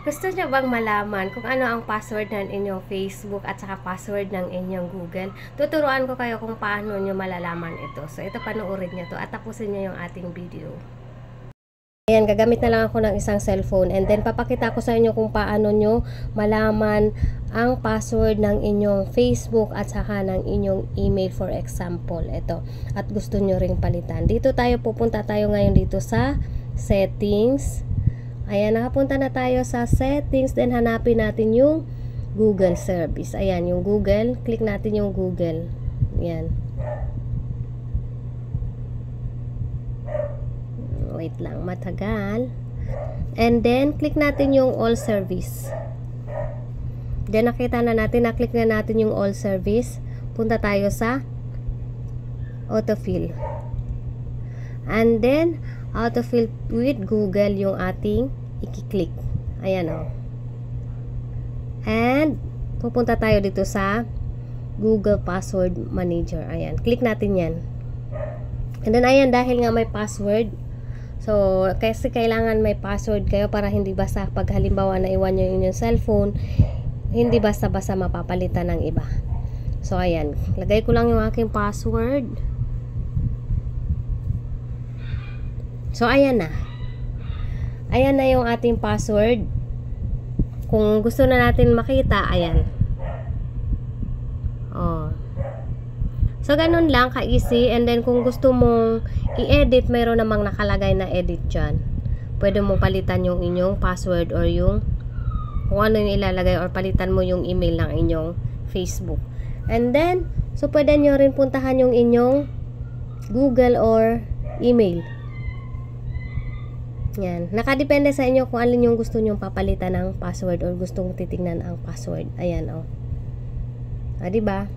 Gusto niyo bang malaman kung ano ang password ng inyong Facebook at saka password ng inyong Google? Tuturuan ko kayo kung paano niyo malalaman ito. So, ito panoorin niyo to at tapusin niyo yung ating video. Ayan, gagamit na lang ako ng isang cellphone and then papakita ko sa inyo kung paano nyo malaman ang password ng inyong Facebook at saka ng inyong email, for example. Ito. At gusto nyo ring palitan. Dito tayo, pupunta tayo ngayon dito sa settings. Ayan, nakapunta na tayo sa settings. Then hanapin natin yung Google service. Ayan, yung Google. Click natin yung Google. Ayan. Wait lang, matagal. And then, click natin yung all service. Then, nakita na natin, na-click na natin yung all service. Punta tayo sa autofill. And then, autofill with Google yung ating i-click. Ayan o. And, pupunta tayo dito sa Google Password Manager. Ayan, click natin yan. And then, ayan, dahil nga may password, so, kasi kailangan may password kayo para hindi basta pag halimbawa na iwan nyo yung cellphone, hindi basta-basta mapapalitan ng iba. So, ayan. Lagay ko lang yung aking password. So, ayan na. Ayan na yung ating password. Kung gusto na natin makita, ayan. Oh. So, ganun lang, ka-easy. And then, kung gusto mong i-edit, mayroon namang nakalagay na edit dyan. Pwede mong palitan yung inyong password or yung kung ano yung ilalagay or palitan mo yung email ng inyong Facebook. And then, so, pwede nyo rin puntahan yung inyong Google or email. Yan. Nakadepende sa inyo kung alin yung gusto nyong papalitan ng password or gusto mong titignan ang password. Ayan, oh. Diba?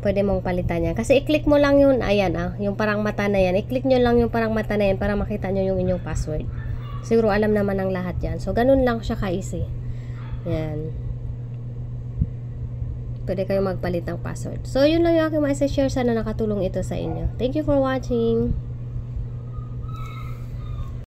Pwede mong palitan yan. Kasi i-click mo lang yun, ayan yung parang mata na yan. I-click nyo lang yung parang mata na yan para makita nyo yung inyong password. Siguro alam naman ng lahat yan. So, ganun lang siya ka-easy. Yan. Pwede kayo magpalit ng password. So, yun lang yung aking ma-share. Sana nakatulong ito sa inyo. Thank you for watching.